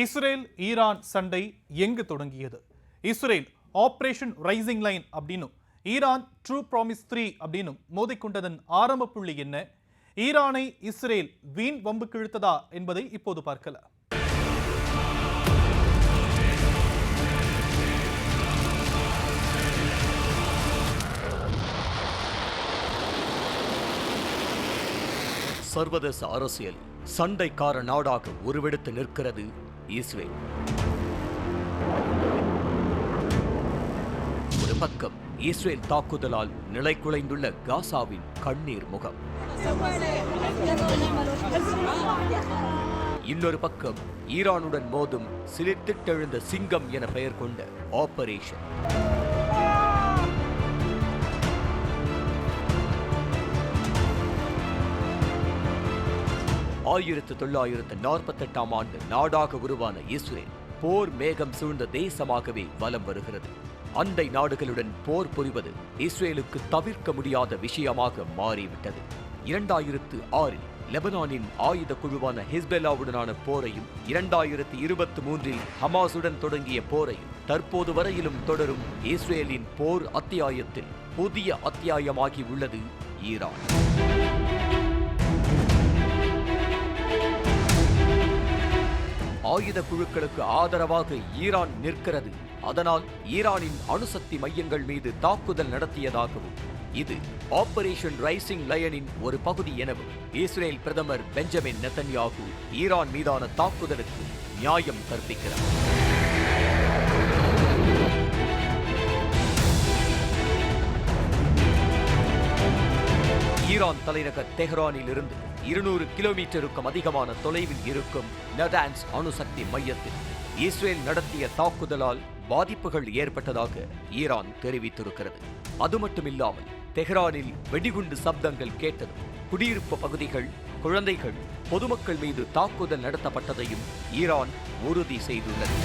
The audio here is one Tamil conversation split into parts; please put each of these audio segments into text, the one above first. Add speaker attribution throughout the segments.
Speaker 1: இஸ்ரேல் ஈரான் சண்டை எங்கு தொடங்கியது? இஸ்ரேல் ஆபரேஷன் ரைசிங் லைன் அப்படின்னும் ஈரான் ட்ரூ ப்ராமிஸ் 3 அப்படின்னும் மோதிக்கொண்டதன் ஆரம்ப புள்ளி என்ன? ஈரானை இஸ்ரேல் வீண் வம்புக்கு இழுத்ததா என்பதை இப்போது பார்க்கலாம்.
Speaker 2: சர்வதேச அரசியல் சண்டைக்கார நாடாக உருவெடுத்து நிற்கிறது இஸ்ரேல். ஒரு பக்கம் இஸ்ரேல் தாக்குதலால் நிலைகுலைந்துள்ள காசாவின் கண்ணீர் முகம், இன்னொரு பக்கம் ஈரானுடன் மோதும் சிலிர்த்திட்டெழுந்த சிங்கம் என பெயர் கொண்ட ஆபரேஷன். 1948 ஆண்டு நாடாக உருவான இஸ்ரேல் போர் மேகம் சூழ்ந்த தேசமாகவே வலம் வருகிறது. அண்டை நாடுகளுடன் போர் புரிவது இஸ்ரேலுக்கு தவிர்க்க முடியாத விஷயமாக மாறிவிட்டது. 2006 லெபனானின் ஆயுத குழுவான ஹிஸ்பெல்லாவுடனான போரையும் 2023 ஹமாஸுடன் தொடங்கிய போரையும் தற்போது வரையிலும் தொடரும் இஸ்ரேலின் போர் அத்தியாயத்தில் புதிய அத்தியாயமாகி உள்ளது ஈரான். ஆயுத குழுக்களுக்கு ஆதரவாக ஈரான் நிற்கிறது. அதனால் ஈரானின் அணுசக்தி மையங்கள் மீது தாக்குதல் நடத்தியதாகவும், இது ஆபரேஷன் ரைசிங் லயனின் ஒரு பகுதி எனவும் இஸ்ரேல் பிரதமர் பெஞ்சமின் நெதன்யாகு ஈரான் மீதான தாக்குதலுக்கு நியாயம் கற்பிக்கிறார். ஈரான் தலைநகர் தெஹ்ரானில் இருந்து 200 கிலோமீட்டருக்கும் அதிகமான தொலைவில் இருக்கும் நடான்ஸ் அணுசக்தி மையத்தில் இஸ்ரேல் நடத்திய தாக்குதலால் பாதிப்புகள் ஏற்பட்டதாக ஈரான் தெரிவித்திருக்கிறது. அது மட்டுமில்லாமல் தெஹ்ரானில் வெடிகுண்டு சப்தங்கள் கேட்டதும் குடியிருப்பு பகுதிகள், குழந்தைகள், பொதுமக்கள் மீது தாக்குதல் நடத்தப்பட்டதையும் ஈரான் உறுதி செய்துள்ளது.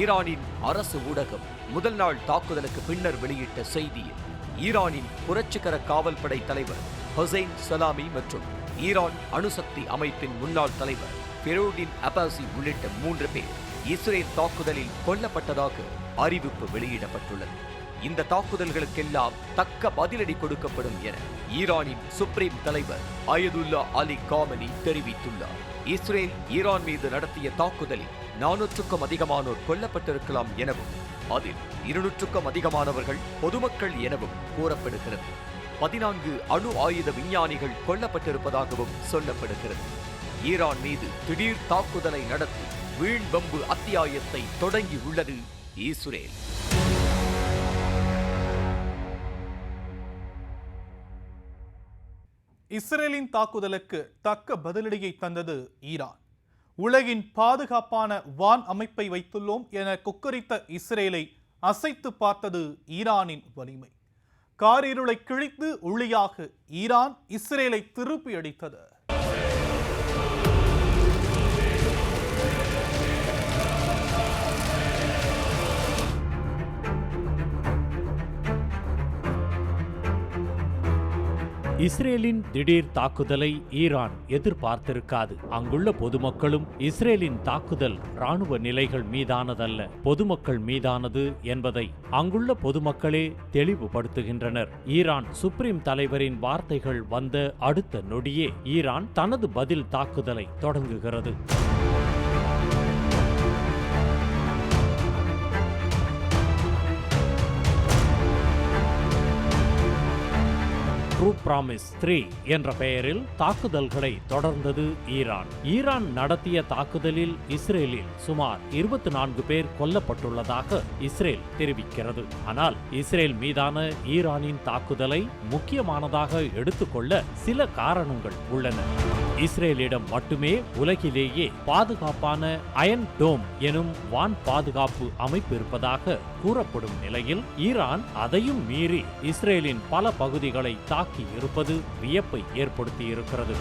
Speaker 2: ஈரானின் அரசு ஊடகம் முதல் நாள் தாக்குதலுக்கு பின்னர் வெளியிட்ட செய்தியில் ஈரானின் புரட்சிகர காவல்படை தலைவர் ஹுசைன் சலாமி மற்றும் ஈரான் அணுசக்தி அமைப்பின் முன்னாள் தலைவர் ஃபெரோடின் அப்பாசி உள்ளிட்ட 3 பேர் இஸ்ரேல் தாக்குதலில் கொல்லப்பட்டதாக அறிவிப்பு வெளியிடப்பட்டுள்ளது. இந்த தாக்குதல்களுக்கெல்லாம் தக்க பதிலடி கொடுக்கப்படும் என ஈரானின் சுப்ரீம் தலைவர் அயதுல்லா அலி காமனி தெரிவித்துள்ளார். இஸ்ரேல் ஈரான் மீது நடத்திய தாக்குதலில் 400க்கும் அதிகமானோர் கொல்லப்பட்டிருக்கலாம் எனவும், அதில் 200க்கும் அதிகமானவர்கள் பொதுமக்கள் எனவும் கூறப்படுகிறது. 14 அணு ஆயுத விஞ்ஞானிகள் கொல்லப்பட்டிருப்பதாகவும் சொல்லப்படுகிறது. ஈரான் மீது திடீர் தாக்குதலை நடத்தி வீண் வம்பு அத்தியாயத்தை தொடங்கி உள்ளது இஸ்ரேல்.
Speaker 1: இஸ்ரேலின் தாக்குதலுக்கு தக்க பதிலடியை தந்தது ஈரான். உலகின் பாதுகாப்பான வான் அமைப்பை வைத்துள்ளோம் என கொக்கரித்த இஸ்ரேலை அசைத்து பார்த்தது ஈரானின் வலிமை. காரிருளை கிழித்து ஒளியாக ஈரான் இஸ்ரேலை திருப்பி அடித்தது.
Speaker 3: இஸ்ரேலின் திடீர் தாக்குதலை ஈரான் எதிர்பார்த்திருக்காது. அங்குள்ள பொதுமக்களும் இஸ்ரேலின் தாக்குதல் ராணுவ நிலைகள் மீதானதல்ல, பொதுமக்கள் மீதானது என்பதை அங்குள்ள பொதுமக்களே தெளிவுபடுத்துகின்றனர். ஈரான் சுப்ரீம் தலைவரின் வார்த்தைகள் வந்த அடுத்த நொடியே ஈரான் தனது பதில் தாக்குதலை தொடங்குகிறது. ட்ரூ ப்ராமிஸ் 3 என்ற பெயரில் தாக்குதல்களை தொடர்ந்தது ஈரான். ஈரான் நடத்திய தாக்குதலில் இஸ்ரேலில் சுமார் 24 பேர் கொல்லப்பட்டுள்ளதாக இஸ்ரேல் தெரிவிக்கிறது. ஆனால் இஸ்ரேல் மீதான ஈரானின் தாக்குதலை முக்கியமானதாக எடுத்துக்கொள்ள சில காரணங்கள் உள்ளன. இஸ்ரேலிடம் மட்டுமே உலகிலேயே பாதுகாப்பான அயன் டோம் எனும் வான் பாதுகாப்பு அமைப்பு இருப்பதாக கூறப்படும் நிலையில் ஈரான் அதையும் மீறி இஸ்ரேலின் பல பகுதிகளை தாக்கி இருப்பது வியப்பை ஏற்படுத்தியிருக்கிறது.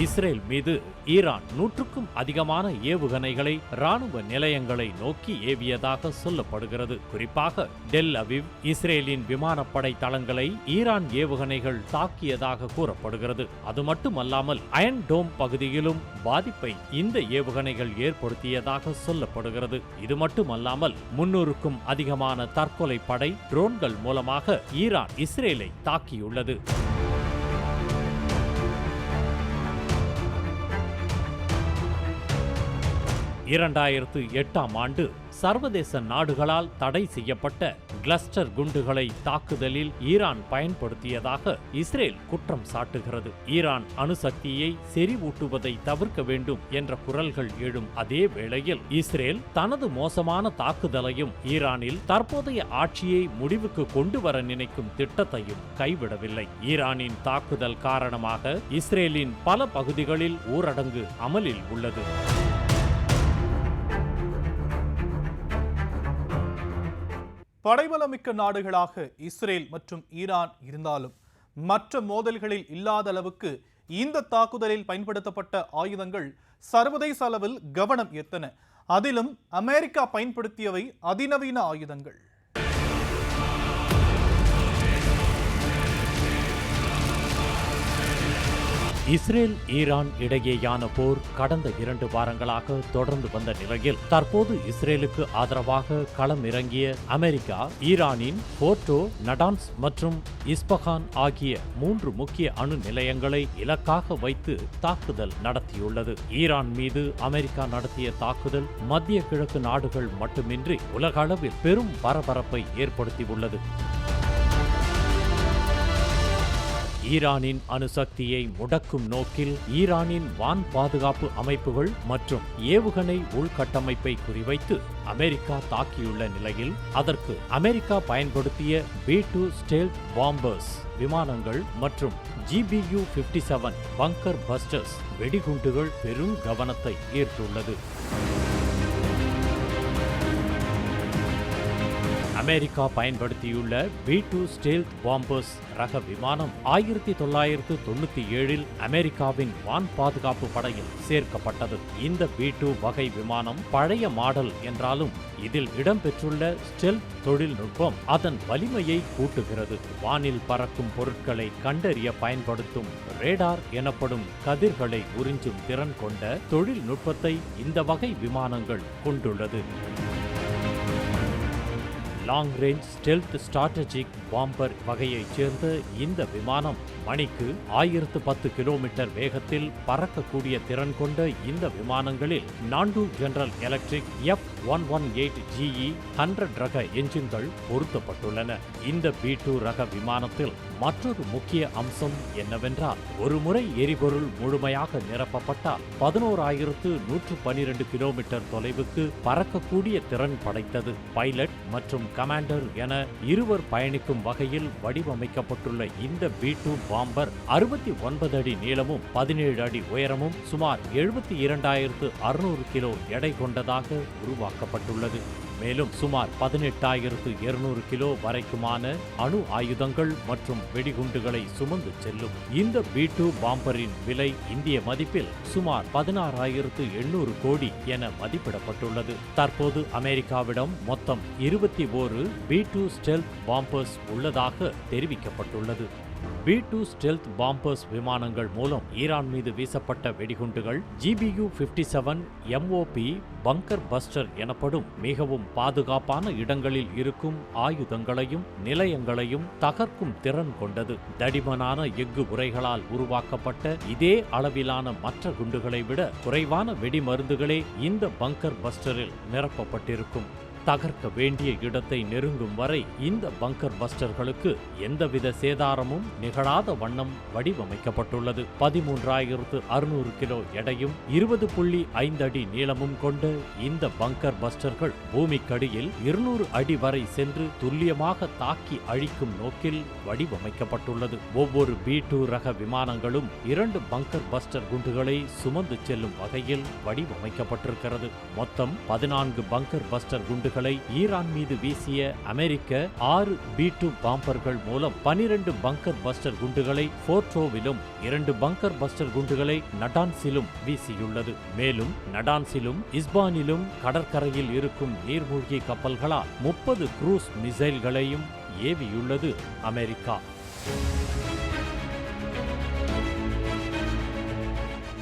Speaker 3: இஸ்ரேல் மீது ஈரான் 100க்கும் அதிகமான ஏவுகணைகளை ராணுவ நிலையங்களை நோக்கி ஏவியதாக சொல்லப்படுகிறது. குறிப்பாக டெல் அவிவ், இஸ்ரேலின் விமானப்படை தளங்களை ஈரான் ஏவுகணைகள் தாக்கியதாக கூறப்படுகிறது. அது மட்டுமல்லாமல் அயன் டோம் பகுதியிலும் பாதிப்பை இந்த ஏவுகணைகள் ஏற்படுத்தியதாக சொல்லப்படுகிறது. இது மட்டுமல்லாமல் 300க்கும் அதிகமான தற்கொலை படை ட்ரோன்கள் மூலமாக ஈரான் இஸ்ரேலை தாக்கியுள்ளது. 2008ஆம் ஆண்டு சர்வதேச நாடுகளால் தடை செய்யப்பட்ட கிளஸ்டர் குண்டுகளை தாக்குதலில் ஈரான் பயன்படுத்தியதாக இஸ்ரேல் குற்றம் சாட்டுகிறது. ஈரான் அணுசக்தியை செறிவூட்டுவதை தவிர்க்க வேண்டும் என்ற குரல்கள் எழும் அதே வேளையில் இஸ்ரேல் தனது மோசமான தாக்குதலையும் ஈரானில் தற்போதைய ஆட்சியை முடிவுக்கு கொண்டு வர நினைக்கும் திட்டத்தையும் கைவிடவில்லை. ஈரானின் தாக்குதல் காரணமாக இஸ்ரேலின் பல பகுதிகளில் ஊரடங்கு அமலில் உள்ளது.
Speaker 1: படைபலமிக்க நாடுகளாக இஸ்ரேல் மற்றும் ஈரான் இருந்தாலும் மற்ற மோதல்களில் இல்லாத அளவுக்கு இந்த தாக்குதலில் பயன்படுத்தப்பட்ட ஆயுதங்கள் சர்வதேச அளவில் கவனம் ஈர்த்தன. அதிலும் அமெரிக்கா பயன்படுத்தியவை அதிநவீன ஆயுதங்கள்.
Speaker 3: இஸ்ரேல் ஈரான் இடையேயான போர் கடந்த 2 வாரங்களாக தொடர்ந்து வந்த நிலையில் தற்போது இஸ்ரேலுக்கு ஆதரவாக களம் இறங்கிய அமெரிக்கா ஈரானின் போர்டோ, நடான்ஸ் மற்றும் இஸ்பஹான் ஆகிய 3 முக்கிய அணு நிலையங்களை இலக்காக வைத்து தாக்குதல் நடத்தியுள்ளது. ஈரான் மீது அமெரிக்கா நடத்திய தாக்குதல் மத்திய கிழக்கு நாடுகள் மட்டுமின்றி உலக அளவில் பெரும் பரபரப்பை ஏற்படுத்தியுள்ளது. ஈரானின் அணுசக்தியை முடக்கும் நோக்கில் ஈரானின் வான் பாதுகாப்பு அமைப்புகள் மற்றும் ஏவுகணை உள்கட்டமைப்பை குறிவைத்து அமெரிக்கா தாக்கியுள்ள நிலையில் அதற்கு அமெரிக்கா பயன்படுத்திய B-2 ஸ்டெல்த் பாம்பர்ஸ் விமானங்கள் மற்றும் GBU-57 பங்கர் பஸ்டர்ஸ் வெடிகுண்டுகள் பெரும் கவனத்தை ஈர்த்துள்ளது. அமெரிக்கா பயன்படுத்தியுள்ள B-2 ஸ்டெல்த் பாம்பர்ஸ் ரக விமானம் 1997இல் அமெரிக்காவின் வான் பாதுகாப்பு படையில் சேர்க்கப்பட்டது. இந்த B-2 வகை விமானம் பழைய மாடல் என்றாலும் இதில் இடம்பெற்றுள்ள ஸ்டெல்த் தொழில்நுட்பம் அதன் வலிமையை கூட்டுகிறது. வானில் பறக்கும் பொருட்களை கண்டறிய பயன்படுத்தும் ரேடார் எனப்படும் கதிர்களை உறிஞ்சும் திறன் கொண்ட தொழில்நுட்பத்தை இந்த வகை விமானங்கள் கொண்டுள்ளது. லாங் ரேஞ்ச் ஸ்டெல்த் ஸ்ட்ராட்டஜிக் பாம்பர் வகையைச் சேர்ந்த இந்த விமானம் மணிக்கு 1010 கிலோமீட்டர் வேகத்தில் பறக்கக்கூடிய திறன் கொண்ட இந்த விமானங்களில் நான்டு ஜெனரல் எலக்ட்ரிக் F118GE 100 ரக என்ஜின்கள் பொருத்தப்பட்டுள்ளன. இந்த B-2 ரக விமானத்தில் மற்றொரு முக்கிய அம்சம் என்னவென்றால் ஒரு முறை எரிபொருள் முழுமையாக நிரப்பப்பட்டால் 11,112 கிலோமீட்டர் தொலைவுக்கு பறக்கக்கூடிய திறன் படைத்தது. பைலட் மற்றும் கமாண்டர் என இருவர் பயணிக்கும் வகையில் வடிவமைக்கப்பட்டுள்ள இந்த B-2 பாம்பர் 69 அடி நீளமும் 17 அடி உயரமும் சுமார் 72,600 கிலோ எடை கொண்டதாக உருவாக்கப்பட்டுள்ளது. மேலும் சுமார் 18,200 கிலோ வரைக்குமான அணு ஆயுதங்கள் மற்றும் வெடிகுண்டுகளை சுமந்து செல்லும். இந்த B-2 பாம்பரின் விலை இந்திய மதிப்பில் சுமார் 16,800 கோடி என மதிப்பிடப்பட்டுள்ளது. தற்போது அமெரிக்காவிடம் மொத்தம் 21 B-2 ஸ்டெல்த் பாம்பர்ஸ் உள்ளதாக தெரிவிக்கப்பட்டுள்ளது. B-2 ஸ்டெல்த் பாம்பர்ஸ் விமானங்கள் மூலம் ஈரான் மீது வீசப்பட்ட வெடிகுண்டுகள் GBU-57 MOP பங்கர் பஸ்டர் எனப்படும் மிகவும் பாதுகாப்பான இடங்களில் இருக்கும் ஆயுதங்களையும் நிலையங்களையும் தகர்க்கும் திறன் கொண்டது. தடிமனான எஃகு உரைகளால் உருவாக்கப்பட்ட இதே அளவிலான மற்ற குண்டுகளை விட குறைவான வெடிமருந்துகளே இந்த பங்கர் பஸ்டரில் நிரப்பப்பட்டிருக்கும். தகர்க்க வேண்டிய இடத்தை நெருங்கும் வரை இந்த பங்கர் பஸ்டர்களுக்கு எந்தவித சேதாரமும் நிகழாத வண்ணம் வடிவமைக்கப்பட்டுள்ளது. 13,600 கிலோ எடையும் 20.5 அடி நீளமும் கொண்ட இந்த பங்கர் பஸ்டர்கள் பூமிக்கடியில் 200 அடி வரை சென்று துல்லியமாக தாக்கி அழிக்கும் நோக்கில் வடிவமைக்கப்பட்டுள்ளது. ஒவ்வொரு B-2 ரக விமானங்களும் 2 பங்கர் பஸ்டர் குண்டுகளை சுமந்து செல்லும் வகையில் வடிவமைக்கப்பட்டிருக்கிறது. மொத்தம் 14 பங்கர் பஸ்டர் குண்டுகள் ஏவுகணைகளை ஈரான் மீது வீசிய அமெரிக்க 6 B-2 பாம்பர்கள் மூலம் 12 பங்கர் பஸ்டர் குண்டுகளை போர்ட்ரோவிலும் 2 பங்கர் பஸ்டர் குண்டுகளை நடான்ஸிலும் வீசியுள்ளது. மேலும் நடான்ஸிலும் இஸ்பானிலும் கடற்கரையில் இருக்கும் நீர்மூழ்கி கப்பல்களால் 30 குரூஸ் மிசைல்களையும் ஏவியுள்ளது அமெரிக்கா.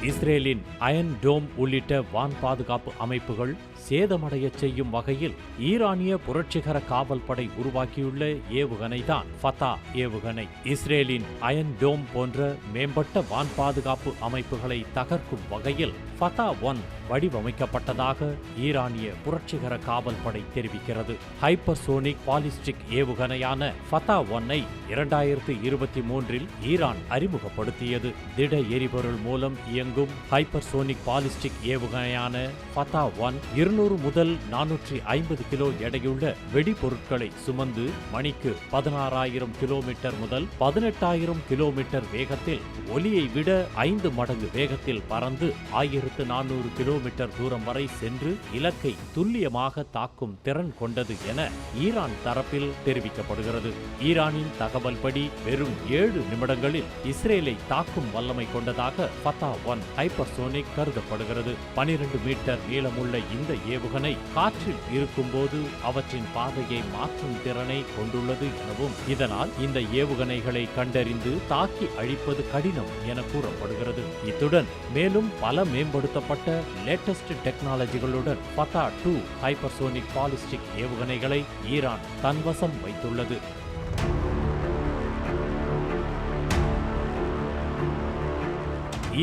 Speaker 3: இஸ்ரேலின் அயன் டோம் உள்ளிட்ட வான் பாதுகாப்பு அமைப்புகள் சேதமடையச் செய்யும் வகையில் ஈரானிய புரட்சிகர காவல் படை உருவாக்கியுள்ள ஏவுகணைதான் ஃபதா ஏவுகணை. இஸ்ரேலின் அயன் டோம் போன்ற மேம்பட்ட வான் பாதுகாப்பு அமைப்புகளை தகர்க்கும் வகையில் ஃபதா 1 வடிவமைக்கப்பட்டதாக ஈரானிய புரட்சிகர காவல் படை தெரிவிக்கிறது. ஹைப்பர்சோனிக் பாலிஸ்டிக் ஏவுகணையான ஃபதா 1ஐ 2023இல் ஈரான் அறிமுகப்படுத்தியது. திட எரிபொருள் மூலம் இயங்கும் ஹைப்பர்சோனிக் பாலிஸ்டிக் ஏவுகணையான ஃபதா 1 200 முதல் 450 கிலோ எடையுள்ள வெடிபொருட்களை சுமந்து மணிக்கு 16,000 கிலோமீட்டர் முதல் 18,000 கிலோமீட்டர் வேகத்தில் ஒலியை விட 5 மடங்கு வேகத்தில் பறந்து 1400 கிலோமீட்டர் தூரம் வரை சென்று இலக்கை துல்லியமாக தாக்கும் திறன் கொண்டது என ஈரான் தரப்பில் தெரிவிக்கப்படுகிறது. ஈரானின் தகவல்படி வெறும் 7 நிமிடங்களில் இஸ்ரேலை தாக்கும் வல்லமை கொண்டதாக ஃபதா 1 ஹைப்பர்சோனிக் கருதப்படுகிறது. 12 மீட்டர் நீளமுள்ள இந்த ஏவுகணை காற்றில் இருக்கும்போது அவற்றின் பாதையை மாற்றும் திறனை கொண்டுள்ளது எனவும் இதனால் இந்த ஏவுகணைகளை கண்டறிந்து தாக்கி அழிப்பது கடினம் என கூறப்படுகிறது. இத்துடன் மேலும் பல மேம்படுத்தப்பட்ட லேட்டஸ்ட் டெக்னாலஜிகளுடன் ஃபதா 2 ஹைப்பர்சோனிக் பாலிஸ்டிக் ஏவுகணைகளை ஈரான் தன்வசம் வைத்துள்ளது.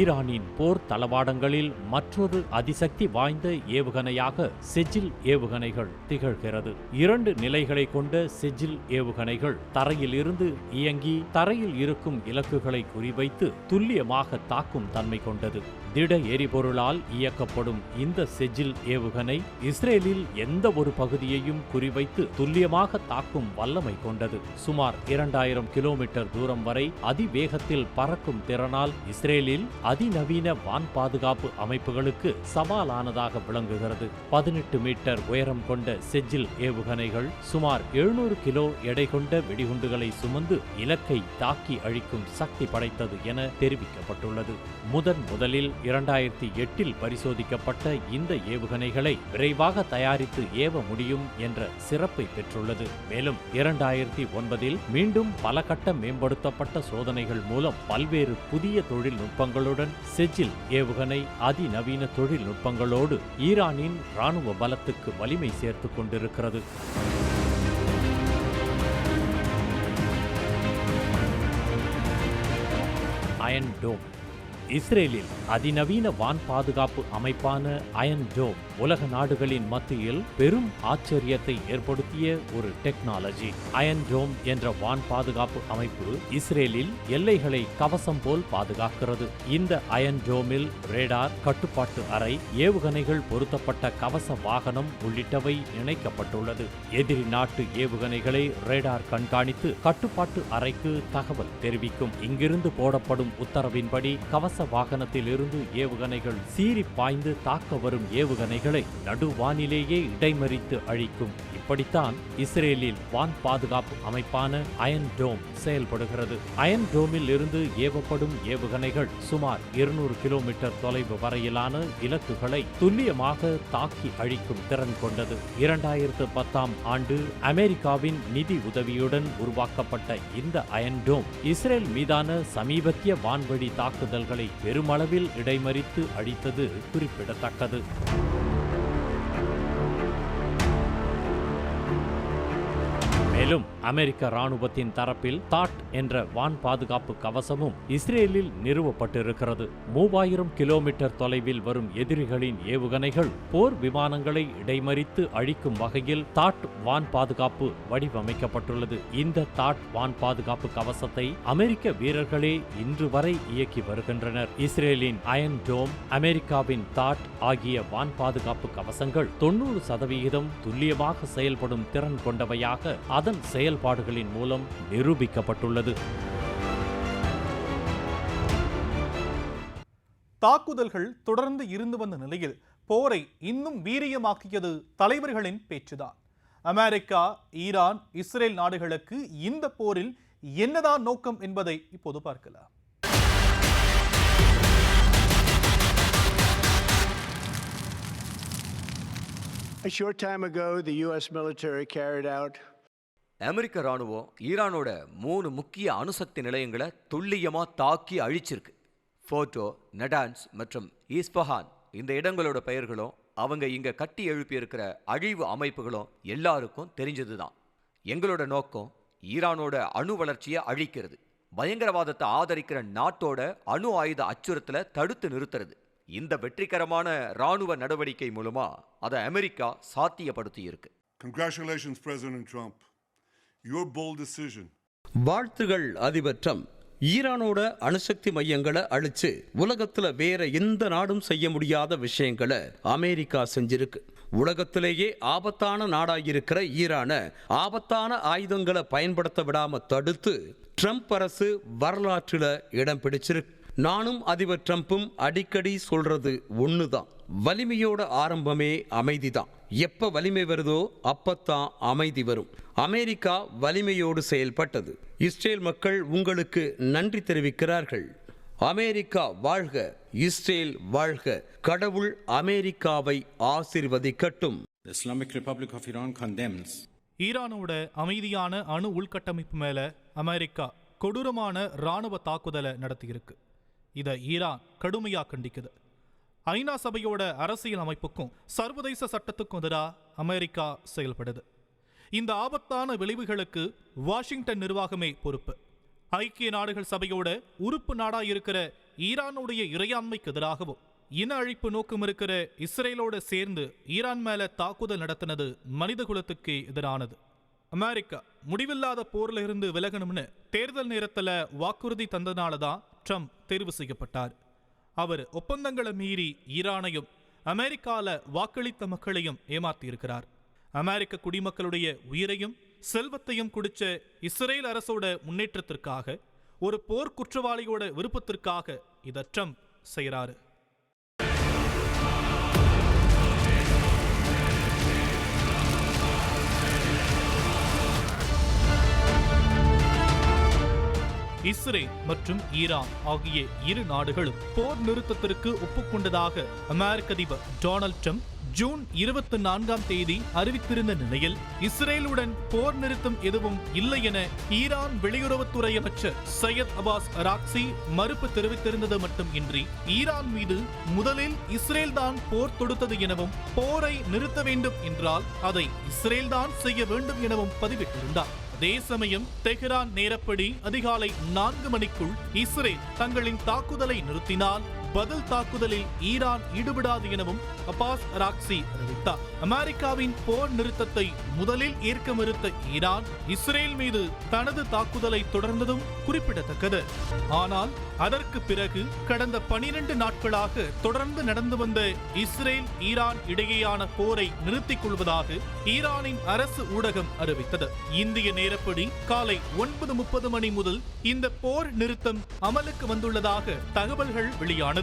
Speaker 3: ஈரானின் போர் தளவாடங்களில் மற்றொரு அதிசக்தி வாய்ந்த ஏவுகணையாக செஜில் ஏவுகணைகள் திகழ்கிறது. 2 நிலைகளை கொண்ட செஜில் ஏவுகணைகள் தரையில் இருந்து இயங்கி தரையில் இருக்கும் இலக்குகளை குறிவைத்து துல்லியமாக தாக்கும் தன்மை கொண்டது. திட எரிபொருளால் இயக்கப்படும் இந்த செஜில் ஏவுகணை இஸ்ரேலில் எந்த ஒரு பகுதியையும் குறிவைத்து துல்லியமாக தாக்கும் வல்லமை கொண்டது. சுமார் 2000 கிலோமீட்டர் தூரம் வரை அதிவேகத்தில் பறக்கும் திறனால் இஸ்ரேலில் அதிநவீன வான் பாதுகாப்பு அமைப்புகளுக்கு சவாலானதாக விளங்குகிறது. 18 மீட்டர் உயரம் கொண்ட செஜில் ஏவுகணைகள் சுமார் 700 கிலோ எடை கொண்ட வெடிகுண்டுகளை சுமந்து இலக்கை தாக்கி அழிக்கும் சக்தி படைத்தது என தெரிவிக்கப்பட்டுள்ளது. முதலில் 2008இல் பரிசோதிக்கப்பட்ட இந்த ஏவுகணைகளை விரைவாக தயாரித்து ஏவ முடியும் என்ற சிறப்பை பெற்றுள்ளது. மேலும் 2009இல் மீண்டும் பல கட்ட மேம்படுத்தப்பட்ட சோதனைகள் மூலம் பல்வேறு புதிய தொழில்நுட்பங்களுடன் செஜில் ஏவுகணை அதிநவீன தொழில்நுட்பங்களோடு ஈரானின் இராணுவ பலத்துக்கு வலிமை சேர்த்துக் கொண்டிருக்கிறது. அயன் டோம் இஸ்ரேலில் அதிநவீன வான் பாதுகாப்பு அமைப்பான அயன் டோம் உலக நாடுகளின் மத்தியில் பெரும் ஆச்சரியத்தை ஏற்படுத்திய ஒரு டெக்னாலஜி. அயன் டோம் என்ற வான் பாதுகாப்பு அமைப்பு இஸ்ரேலில் எல்லைகளை கவசம் போல் பாதுகாக்கிறது. இந்த அயன் டோமில் ரேடார், கட்டுப்பாட்டு அறை, ஏவுகணைகள் பொருத்தப்பட்ட கவச வாகனம் உள்ளிட்டவை இணைக்கப்பட்டுள்ளது. எதிரி நாட்டு ஏவுகணைகளை ரேடார் கண்காணித்து கட்டுப்பாட்டு அறைக்கு தகவல் தெரிவிக்கும். இங்கிருந்து போடப்படும் உத்தரவின்படி கவச வாகனத்தில் இருந்து ஏவுகணைகள் சீறி பாய்ந்து தாக்க வரும் ஏவுகணைகளை நடுவானிலேயே இடைமறித்து அழிக்கும். இப்படித்தான் இஸ்ரேலில் வான் பாதுகாப்பு அமைப்பான அயன் டோம் செயல்படுகிறது. அயன் டோமில் இருந்து ஏவப்படும் ஏவுகணைகள் சுமார் 200 கிலோமீட்டர் தொலைவு வரையிலான இலக்குகளை துல்லியமாக தாக்கி அழிக்கும் திறன் கொண்டது. 2010ஆம் ஆண்டு அமெரிக்காவின் நிதி உதவியுடன் உருவாக்கப்பட்ட இந்த அயன் டோம் இஸ்ரேல் மீதான சமீபத்திய வான்வழி தாக்குதல்களை பெருமளவில் இடைமறித்து அழித்தது குறிப்பிடத்தக்கது. மேலும் அமெரிக்க ராணுவத்தின் தரப்பில் தாட் என்ற வான் பாதுகாப்பு கவசமும் இஸ்ரேலில் நிறுவப்பட்டிருக்கிறது. 3000 கிலோமீட்டர் தொலைவில் வரும் எதிரிகளின் ஏவுகணைகள் போர் விமானங்களை இடைமறித்து அழிக்கும் வகையில் தாட் வான் பாதுகாப்பு வடிவமைக்கப்பட்டுள்ளது. இந்த தாட் வான் பாதுகாப்பு கவசத்தை அமெரிக்க வீரர்களே இன்று வரை இயக்கி வருகின்றனர். இஸ்ரேலின் அயன் டோம், அமெரிக்காவின் தாட் ஆகிய வான் பாதுகாப்பு கவசங்கள் 90% துல்லியமாக செயல்படும் திறன் கொண்டவையாக அதன் செயல்பாடுகளின் மூலம் நிரூபிக்கப்பட்டுள்ளது.
Speaker 1: தாக்குதல்கள் தொடர்ந்து இருந்து வந்த நிலையில் போரை இன்னும் வீரியமாக்கியது தலைவர்களின் பேச்சுதான். அமெரிக்கா, ஈரான், இஸ்ரேல் நாடுகளுக்கு இந்த போரில் என்னதான் நோக்கம் என்பதை இப்போது பார்க்கலாம்.
Speaker 4: A short time ago, the U.S. military carried out
Speaker 2: அமெரிக்க ராணுவம் ஈரானோட 3 முக்கிய அணுசக்தி நிலையங்களை துல்லியமா தாக்கி அழிச்சிருக்கு. ஃபோர்டோ, நடான்ஸ் மற்றும் ஈஸ்பஹான் இந்த இடங்களோட பெயர்களும் அவங்க இங்க கட்டி எழுப்பி இருக்கிற அழிவு அமைப்புகளும் எல்லாருக்கும் தெரிஞ்சதுதான். எங்களோட நோக்கம் ஈரானோட அணு வளர்ச்சியை அழிக்கிறது, பயங்கரவாதத்தை ஆதரிக்கிற நாட்டோட அணு ஆயுத அச்சுறுத்தலை தடுத்து நிறுத்துறது. இந்த வெற்றிகரமான ராணுவ நடவடிக்கை மூலமா அதை அமெரிக்கா சாத்தியப்படுத்தி இருக்கு.
Speaker 5: Congratulations, President Trump. Your bold decision.
Speaker 6: வாழ்த்துகள் அதிபர் ட்ரம்ப். ஈரானோட அணுசக்தி மையங்களை அழிச்சு உலகத்துல வேற எந்த நாடும் செய்ய முடியாத விஷயங்களை அமெரிக்கா செஞ்சிருக்கு. உலகத்திலேயே ஆபத்தான நாடாயிருக்கிற ஈரான ஆபத்தான ஆயுதங்களை பயன்படுத்த விடாம தடுத்து ட்ரம்ப் அரசு வரலாற்றுல இடம் பிடிச்சிருக்கு. நானும் அதிபர் ட்ரம்ப்பும் அடிக்கடி சொல்றது ஒண்ணுதான், வலிமையோட ஆரம்பமே அமைதிதான். எப்ப வலிமை வருதோ அப்பத்தான் அமைதி வரும். அமெரிக்கா வலிமையோடு செயல்பட்டது. இஸ்ரேல் மக்கள் உங்களுக்கு நன்றி தெரிவிக்கிறார்கள். அமெரிக்கா வாழ்க, இஸ்ரேல் வாழ்க. கடவுள் அமெரிக்காவை ஆசீர்வதிக்கட்டும்.
Speaker 7: The Islamic Republic of Iran condemns.
Speaker 1: ஈரானோட அமைதியான அணு உள்கட்டமைப்பு மேல அமெரிக்கா கொடூரமான இராணுவ தாக்குதலை நடத்தியிருக்கு. இதை ஈரான் கடுமையா கண்டிக்குது. ஐநா சபையோட அரசியல் அமைப்புக்கும் சர்வதேச சட்டத்துக்கும் எதிராக அமெரிக்கா செயல்படுது. இந்த ஆபத்தான விளைவுகளுக்கு வாஷிங்டன் நிர்வாகமே பொறுப்பு. ஐக்கிய நாடுகள் சபையோட உறுப்பு நாடா இருக்கிற ஈரானுடைய இறையாண்மைக்கு எதிராகவும் இன அழிப்பு நோக்கம் இருக்கிற இஸ்ரேலோட சேர்ந்து ஈரான் மேல தாக்குதல் நடத்தினது மனித குலத்துக்கு எதிரானது. அமெரிக்கா முடிவில்லாத போர்ல இருந்து விலகணும்னு தேர்தல் நேரத்துல வாக்குறுதி தந்தனால தான் ட்ரம்ப் தேர்வு செய்யப்பட்டார். அவர் ஒப்பந்தங்களை மீறி ஈரானையும் அமெரிக்கால வாக்களித்த மக்களையும் ஏமாத்தி இருக்கிறார். அமெரிக்க குடிமக்களுடைய உயிரையும் செல்வத்தையும் குடிச்ச இஸ்ரேல் அரசோட முன்னேற்றத்திற்காக, ஒரு போர் குற்றவாளியோட விருப்பத்திற்காக இதை ட்ரம்ப் செய்யறாரு. இஸ்ரேல் மற்றும் ஈரான் ஆகிய இரு நாடுகளும் போர் நிறுத்தத்திற்கு ஒப்புக்கொண்டதாக அமெரிக்க அதிபர் டொனால்ட் ட்ரம்ப் ஜூன் 24 அறிவித்திருந்த நிலையில் இஸ்ரேலுடன் போர் நிறுத்தம் எதுவும் இல்லை என ஈரான் வெளியுறவுத்துறை அமைச்சர் சையத் அப்பாஸ் அராக்சி மறுப்பு தெரிவித்திருந்தது மட்டும் இன்றி ஈரான் மீது முதலில் இஸ்ரேல் தான் போர் தொடுத்தது எனவும் போரை நிறுத்த வேண்டும் என்றால் அதை இஸ்ரேல் தான் செய்ய வேண்டும் எனவும் பதிவிட்டிருந்தார். அதே சமயம் தெஹ்ரான் நேரப்படி அதிகாலை 4 மணிக்குள் இஸ்ரேல் தங்களின் தாக்குதலை நிறுத்தினால் பதில் தாக்குதலில் ஈரான் ஈடுபடாது எனவும் அப்பாஸ் அராக்சி அறிவித்தார். அமெரிக்காவின் போர் நிறுத்தத்தை முதலில் ஏற்க மறுத்த ஈரான் இஸ்ரேல் மீது தனது தாக்குதலை தொடர்ந்ததும் குறிப்பிடத்தக்கது. ஆனால் அதற்கு பிறகு கடந்த 12 நாட்களாக தொடர்ந்து நடந்து வந்த இஸ்ரேல் ஈரான் இடையேயான போரை நிறுத்திக் கொள்வதாக ஈரானின் அரசு ஊடகம் அறிவித்தது. இந்திய நேரப்படி காலை 9:30 மணி முதல் இந்த போர் நிறுத்தம் அமலுக்கு வந்துள்ளதாக தகவல்கள் வெளியானது.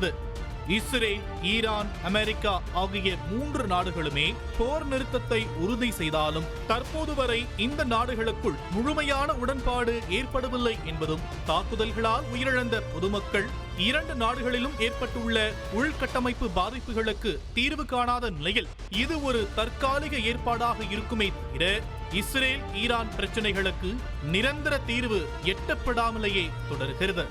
Speaker 1: இஸ்ரேல், ஈரான், அமெரிக்கா ஆகிய 3 நாடுகளுமே போர் நிறுத்தத்தை உறுதி செய்தாலும் தற்போது வரை இந்த நாடுகளுக்குள் முழுமையான உடன்பாடு ஏற்படவில்லை என்பதும், தாக்குதல்களால் உயிரிழந்த பொதுமக்கள் 2 நாடுகளிலும் ஏற்பட்டுள்ள உள்கட்டமைப்பு பாதிப்புகளுக்கு தீர்வு காணாத நிலையில் இது ஒரு தற்காலிக ஏற்பாடாக இருக்குமே தவிர இஸ்ரேல் ஈரான் பிரச்சனைகளுக்கு நிரந்தர தீர்வு எட்டப்படாமலேயே தொடர்கிறது.